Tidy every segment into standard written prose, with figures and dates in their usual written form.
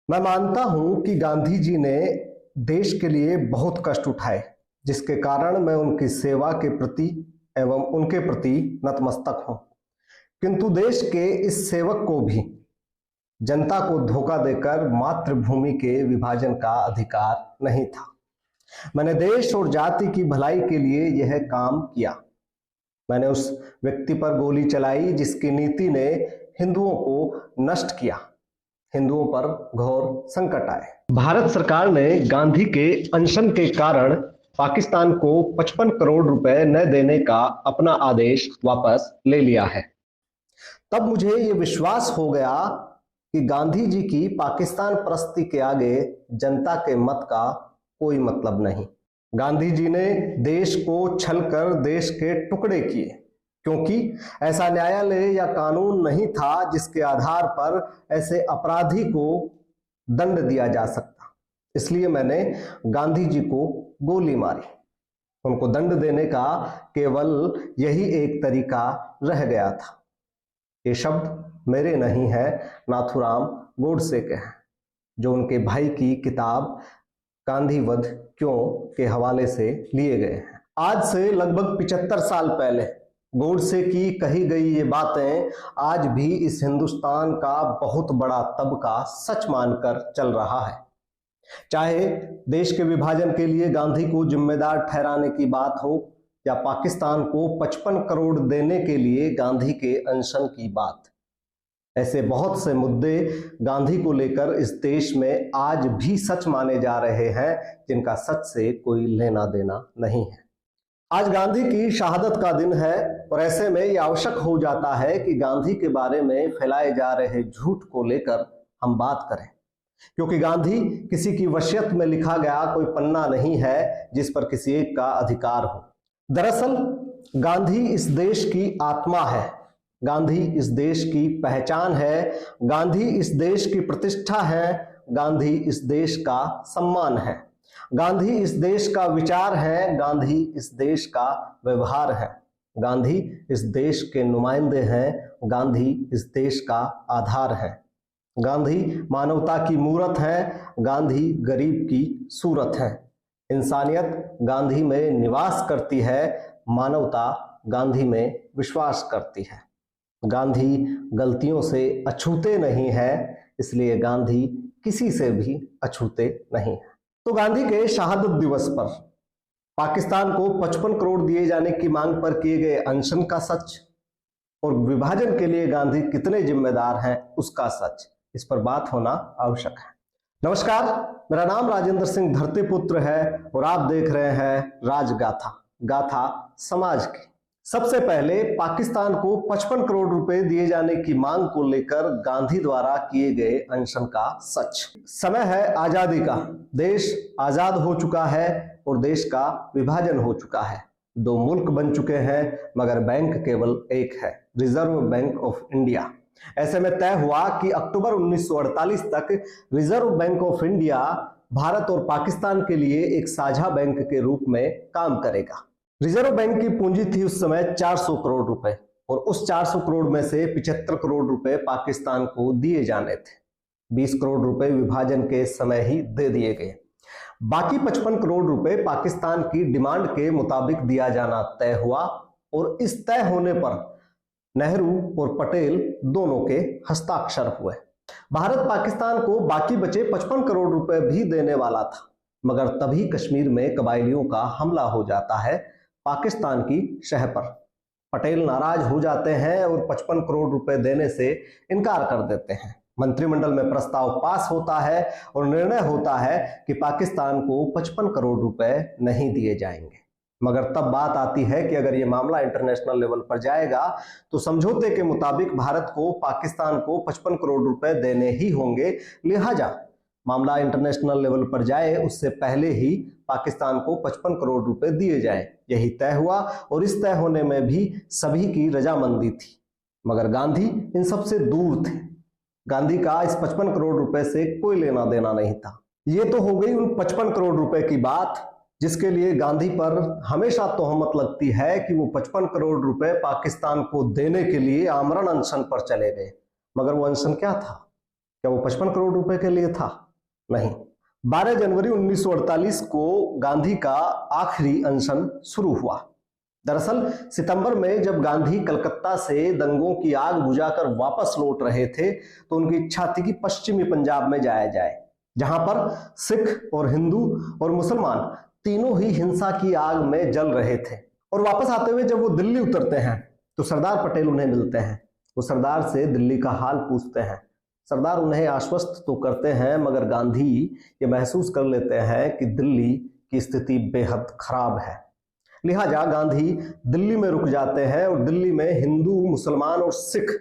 मैं मानता हूं कि गांधी जी ने देश के लिए बहुत कष्ट उठाए, जिसके कारण मैं उनकी सेवा के प्रति एवं उनके प्रति नतमस्तक हूं। किंतु देश के इस सेवक को भी जनता को धोखा देकर मातृभूमि के विभाजन का अधिकार नहीं था। मैंने देश और जाति की भलाई के लिए यह काम किया। मैंने उस व्यक्ति पर गोली चलाई जिसकी नीति ने हिंदुओं को नष्ट किया, हिंदुओं पर घोर संकट आए। भारत सरकार ने गांधी के अनशन के कारण पाकिस्तान को 55 करोड़ रुपए न देने का अपना आदेश वापस ले लिया है। तब मुझे ये विश्वास हो गया कि गांधी जी की पाकिस्तान परस्ती के आगे जनता के मत का कोई मतलब नहीं। गांधी जी ने देश को छलकर देश के टुकड़े किए, क्योंकि ऐसा न्यायालय या कानून नहीं था जिसके आधार पर ऐसे अपराधी को दंड दिया जा सकता। इसलिए मैंने गांधी जी को गोली मारी। उनको दंड देने का केवल यही एक तरीका रह गया था। ये शब्द मेरे नहीं है, नाथूराम गोडसे के हैं, जो उनके भाई की किताब गांधी वध क्यों के हवाले से लिए गए हैं। आज से लगभग 75 साल पहले गोडसे की कही गई ये बातें आज भी इस हिंदुस्तान का बहुत बड़ा तबका सच मानकर चल रहा है। चाहे देश के विभाजन के लिए गांधी को जिम्मेदार ठहराने की बात हो या पाकिस्तान को 55 करोड़ देने के लिए गांधी के अनशन की बात, ऐसे बहुत से मुद्दे गांधी को लेकर इस देश में आज भी सच माने जा रहे हैं, जिनका सच से कोई लेना देना नहीं है। आज गांधी की शहादत का दिन है और ऐसे में यह आवश्यक हो जाता है कि गांधी के बारे में फैलाए जा रहे झूठ को लेकर हम बात करें, क्योंकि गांधी किसी की वसीयत में लिखा गया कोई पन्ना नहीं है जिस पर किसी एक का अधिकार हो। दरअसल गांधी इस देश की आत्मा है, गांधी इस देश की पहचान है, गांधी इस देश की प्रतिष्ठा है, गांधी इस देश का सम्मान है, गांधी इस देश का विचार है, गांधी इस देश का व्यवहार है, गांधी इस देश के नुमाइंदे हैं, गांधी इस देश का आधार है, गांधी मानवता की मूरत है, गांधी गरीब की सूरत है। इंसानियत गांधी में निवास करती है, मानवता गांधी में विश्वास करती है। गांधी गलतियों से अछूते नहीं है, इसलिए गांधी किसी से भी अछूते नहीं है। तो गांधी के शहादत दिवस पर पाकिस्तान को 55 करोड़ दिए जाने की मांग पर किए गए अनशन का सच और विभाजन के लिए गांधी कितने जिम्मेदार हैं उसका सच, इस पर बात होना आवश्यक है। नमस्कार, मेरा नाम राजेंद्र सिंह धरतीपुत्र है और आप देख रहे हैं राजगाथा, गाथा समाज की। सबसे पहले पाकिस्तान को 55 करोड़ रुपए दिए जाने की मांग को लेकर गांधी द्वारा किए गए अनशन का सच। समय है आजादी का, देश आजाद हो चुका है और देश का विभाजन हो चुका है। दो मुल्क बन चुके हैं, मगर बैंक केवल एक है, रिजर्व बैंक ऑफ इंडिया। ऐसे में तय हुआ कि अक्टूबर 1948 तक reserve bank of India Bharat और पाकिस्तान के लिए एक साझा बैंक के रूप में काम करेगा। रिजर्व बैंक की पूंजी थी उस समय 400 करोड़ रुपए और उस 400 करोड़ में से 75 करोड़ रुपए पाकिस्तान को दिए जाने थे। 20 करोड़ रुपए विभाजन के समय ही दे दिए गए। बाकी 55 करोड़ रुपए पाकिस्तान की डिमांड के मुताबिक दिया जाना तय हुआ और इस तय होने पर नेहरू और पटेल दोनों के हस्ताक्षर हुए। भारत पाकिस्तान को बाकी बचे 55 करोड़ रुपए भी देने वाला था, मगर तभी कश्मीर में कबायलियों का हमला हो जाता है पाकिस्तान की शह पर। पटेल नाराज हो जाते हैं और 55 करोड़ रुपए देने से इनकार कर देते हैं। मंत्रिमंडल में प्रस्ताव पास होता है और निर्णय होता है कि पाकिस्तान को 55 करोड़ रुपए नहीं दिए जाएंगे। मगर तब बात आती है कि अगर ये मामला इंटरनेशनल लेवल पर जाएगा तो समझौते के मुताबिक भारत को पाकिस्तान को 55 करोड़ रुपए देने ही होंगे, लिहाजा मामला इंटरनेशनल लेवल पर जाए उससे पहले ही पाकिस्तान को 55 करोड़ रुपए दिए जाए। यही तय हुआ और इस तय होने में भी सभी की रजामंदी थी, मगर गांधी इन सबसे दूर थे। गांधी का इस 55 करोड़ रुपए से कोई लेना देना नहीं था। ये तो हो गई उन 55 करोड़ रुपए की बात जिसके लिए गांधी पर हमेशा तोहमत लगती है कि वो 55 करोड़ रुपए पाकिस्तान को देने के लिए आमरण अनशन पर चले गए। मगर वो अनशन क्या था? क्या वो 55 करोड़ रुपए के लिए था? नहीं। 12 जनवरी 1948 को गांधी का आखिरी अनशन शुरू हुआ। दरअसल सितंबर में जब गांधी कलकत्ता से दंगों की आग बुझाकर वापस लौट रहे थे तो उनकी इच्छा थी कि पश्चिमी पंजाब में जाया जाए, जहां पर सिख और हिंदू और मुसलमान तीनों ही हिंसा की आग में जल रहे थे। और वापस आते हुए जब वो दिल्ली उतरते हैं तो सरदार पटेल उन्हें मिलते हैं। वो सरदार से दिल्ली का हाल पूछते हैं। सरदार उन्हें आश्वस्त तो करते हैं, मगर गांधी ये महसूस कर लेते हैं कि दिल्ली की स्थिति बेहद खराब है। लिहाजा गांधी दिल्ली में रुक जाते हैं और दिल्ली में हिंदू, मुसलमान और सिख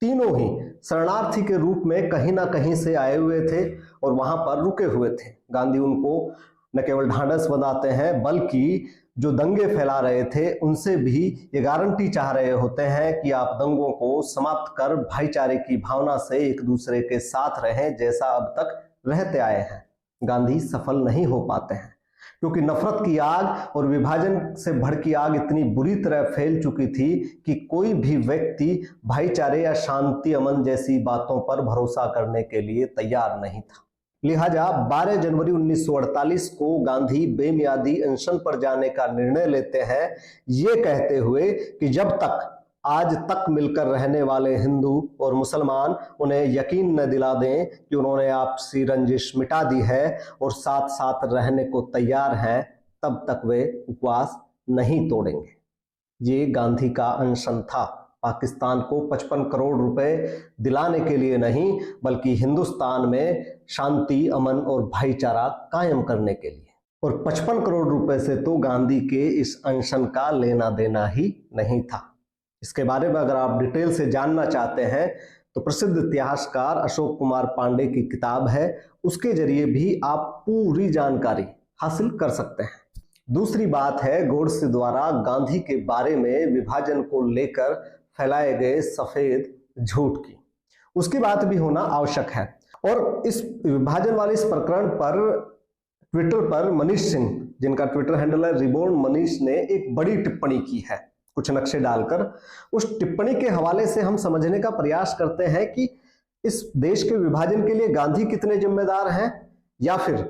तीनों ही शरणार्थी के रूप में कहीं ना कहीं से आए हुए थे और वहां पर रुके हुए थे। गांधी उनको न केवल ढांढस बंधाते हैं बल्कि जो दंगे फैला रहे थे उनसे भी ये गारंटी चाह रहे होते हैं कि आप दंगों को समाप्त कर भाईचारे की भावना से एक दूसरे के साथ रहें जैसा अब तक रहते आए हैं। गांधी सफल नहीं हो पाते हैं क्योंकि नफरत की आग और विभाजन से भड़की आग इतनी बुरी तरह फैल चुकी थी कि कोई भी व्यक्ति भाईचारे या शांति अमन जैसी बातों पर भरोसा करने के लिए तैयार नहीं था। लिहाजा 12 जनवरी 1948 को गांधी बेमियादी अनशन पर जाने का निर्णय लेते हैं, ये कहते हुए कि जब तक आज तक मिलकर रहने वाले हिंदू और मुसलमान उन्हें यकीन न दिला दें कि उन्होंने आपसी रंजिश मिटा दी है और साथ साथ रहने को तैयार हैं, तब तक वे उपवास नहीं तोड़ेंगे। ये गांधी का अनशन था, पाकिस्तान को 55 करोड़ रुपए दिलाने के लिए नहीं बल्कि हिंदुस्तान में शांति, अमन और भाईचारा कायम करने के लिए। और 55 करोड़ रुपए से तो गांधी के इस अनशन का लेना देना ही नहीं था। इसके बारे में अगर आप डिटेल से जानना चाहते हैं तो प्रसिद्ध इतिहासकार अशोक कुमार पांडे की किताब है, उसके जरिए भी आप पूरी जानकारी हासिल कर सकते हैं। दूसरी बात है गोडसे द्वारा गांधी के बारे में विभाजन को लेकर फैलाए गए सफेद झूठ की, उसकी बात भी होना आवश्यक है। और इस विभाजन वाले इस प्रकरण पर ट्विटर पर मनीष सिंह, जिनका ट्विटर हैंडल है रिबोर्न मनीष, ने एक बड़ी टिप्पणी की है कुछ नक्शे डालकर। उस टिप्पणी के हवाले से हम समझने का प्रयास करते हैं कि इस देश के विभाजन के लिए गांधी कितने जिम्मेदार हैं, या फिर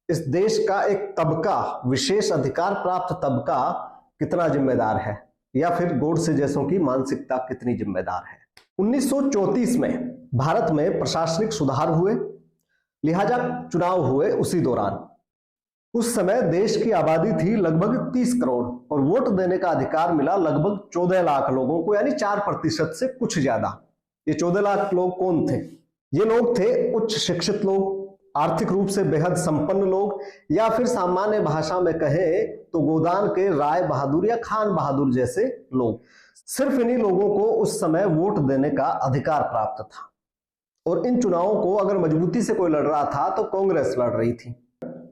इस देश का एक तबका, विशेष अधिकार प्राप्त तबका कितना जिम्मेदार है, या फिर गोडसे जैसों की मानसिकता कितनी जिम्मेदार है। 1934 में भारत में प्रशासनिक सुधार हुए, लिहाजा चुनाव हुए उसी दौरान। उस समय देश की आबादी थी लगभग 30 करोड़ और वोट देने का अधिकार मिला लगभग 14 लाख लोगों को, यानी 4% से कुछ ज्यादा। ये 14 लाख लोग कौन थे? ये लोग थे उच्च शिक्षित लोग, आर्थिक रूप से बेहद संपन्न लोग, या फिर सामान्य भाषा में कहें तो गोदान के राय बहादुर या खान बहादुर जैसे लोग। सिर्फ इन्हीं लोगों को उस समय वोट देने का अधिकार प्राप्त था। और इन चुनावों को अगर मजबूती से कोई लड़ रहा था तो कांग्रेस लड़ रही थी।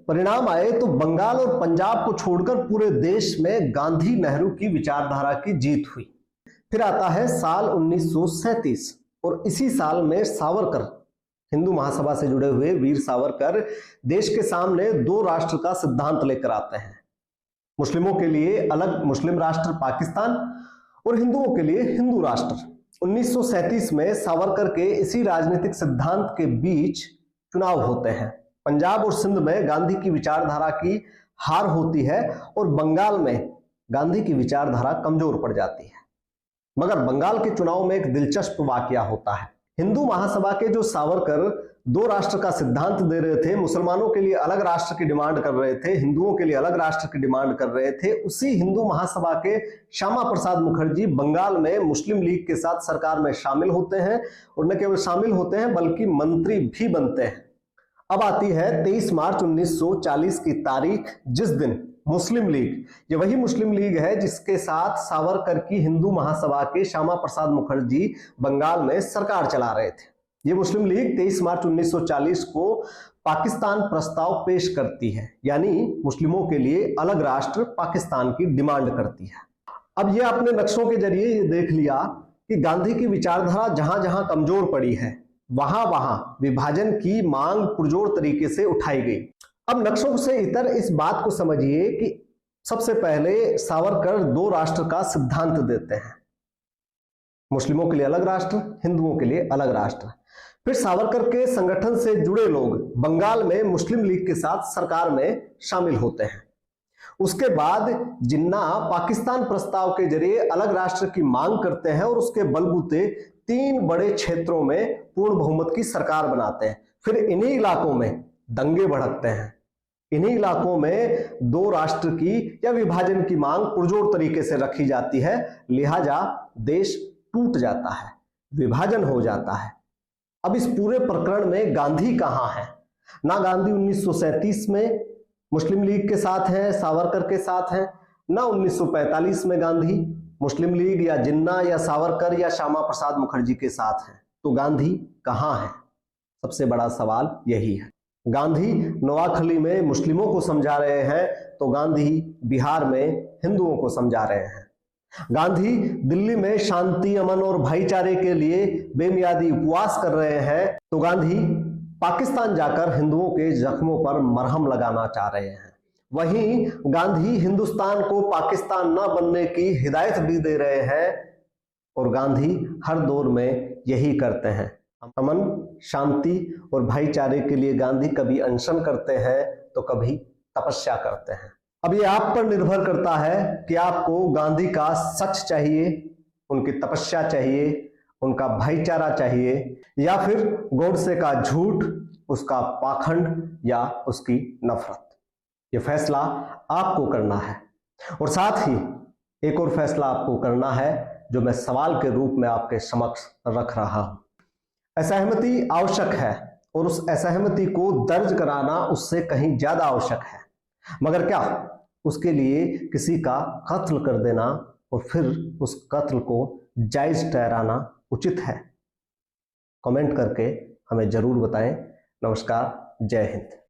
परिणाम आए तो बंगाल और पंजाब को छोड़कर पूरे देश में गांधी नेहरू की विचारधारा की जीत हुई। फिर आता है साल 1937 और इसी साल में सावरकर, हिंदू महासभा से जुड़े हुए वीर सावरकर, देश के सामने 2 राष्ट्र का सिद्धांत लेकर आते हैं। मुस्लिमों के लिए अलग मुस्लिम राष्ट्र पाकिस्तान और हिंदुओं के लिए हिंदू राष्ट्र। 1937 में सावरकर के इसी राजनीतिक सिद्धांत के बीच चुनाव होते हैं। पंजाब और सिंध में गांधी की विचारधारा की हार होती है और बंगाल में गांधी की विचारधारा कमजोर पड़ जाती है। मगर बंगाल के चुनाव में एक दिलचस्प वाकया होता है। हिंदू महासभा के जो सावरकर 2 राष्ट्र का सिद्धांत दे रहे थे, मुसलमानों के लिए अलग राष्ट्र की डिमांड कर रहे थे, हिंदुओं के लिए अलग राष्ट्र की डिमांड कर रहे थे, उसी हिंदू महासभा के श्यामा प्रसाद मुखर्जी बंगाल में मुस्लिम लीग के साथ सरकार में शामिल होते हैं और न केवल शामिल होते हैं बल्कि मंत्री भी बनते हैं। अब आती है 23 मार्च 1940 की तारीख, जिस दिन मुस्लिम लीग, ये वही मुस्लिम लीग है जिसके साथ सावरकर की हिंदू महासभा के श्यामा प्रसाद मुखर्जी बंगाल में सरकार चला रहे थे। ये मुस्लिम लीग 23 मार्च 1940 को पाकिस्तान प्रस्ताव पेश करती है, यानी मुस्लिमों के लिए अलग राष्ट्र पाकिस्तान की डिमांड करती है। अब ये अपने नक्शों के जरिए ये देख लिया कि गांधी की विचारधारा जहां जहां कमजोर पड़ी है वहां वहां विभाजन की मांग पुरजोर तरीके से उठाई गई। अब नक्शों से इतर इस बात को समझिए कि सबसे पहले सावरकर 2 राष्ट्र का सिद्धांत देते हैं, मुस्लिमों के लिए अलग राष्ट्र, हिंदुओं के लिए अलग राष्ट्र। फिर सावरकर के संगठन से जुड़े लोग बंगाल में मुस्लिम लीग के साथ सरकार में शामिल होते हैं। उसके बाद जिन्ना पाकिस्तान प्रस्ताव के जरिए अलग राष्ट्र की मांग करते हैं और उसके बलबूते 3 बड़े क्षेत्रों में पूर्ण बहुमत की सरकार बनाते हैं। फिर इन्हीं इलाकों में दंगे भड़कते हैं। इन्हीं इलाकों में 2 राष्ट्र की या विभाजन की मांग पुरजोर तरीके से रखी जाती है, लिहाजा देश टूट जाता है, विभाजन हो जाता है। अब इस पूरे प्रकरण में गांधी कहां है? ना गांधी 1937 में मुस्लिम लीग के साथ हैं, सावरकर के साथ हैं, ना 1945 में गांधी मुस्लिम लीग या जिन्ना या सावरकर या श्यामा प्रसाद मुखर्जी के साथ हैं। तो गांधी कहां है? सबसे बड़ा सवाल यही है। गांधी नोआखली में मुस्लिमों को समझा रहे हैं तो गांधी बिहार में हिंदुओं को समझा रहे हैं। गांधी दिल्ली में शांति, अमन और भाईचारे के लिए बेमियादी उपवास कर रहे हैं तो गांधी पाकिस्तान जाकर हिंदुओं के जख्मों पर मरहम लगाना चाह रहे हैं। वहीं गांधी हिंदुस्तान को पाकिस्तान न बनने की हिदायत भी दे रहे हैं और गांधी हर दौर में यही करते हैं। अमन, शांति और भाईचारे के लिए गांधी कभी अनशन करते हैं तो कभी तपस्या करते हैं। अब ये आप पर निर्भर करता है कि आपको गांधी का सच चाहिए, उनकी तपस्या चाहिए, उनका भाईचारा चाहिए, या फिर गोडसे का झूठ, उसका पाखंड या उसकी नफरत। ये फैसला आपको करना है। और साथ ही एक और फैसला आपको करना है जो मैं सवाल के रूप में आपके समक्ष रख रहा हूं। असहमति आवश्यक है और उस असहमति को दर्ज कराना उससे कहीं ज्यादा आवश्यक है, मगर क्या उसके लिए किसी का कत्ल कर देना और फिर उस कत्ल को जायज ठहराना उचित है? कमेंट करके हमें जरूर बताएं। नमस्कार, जय हिंद।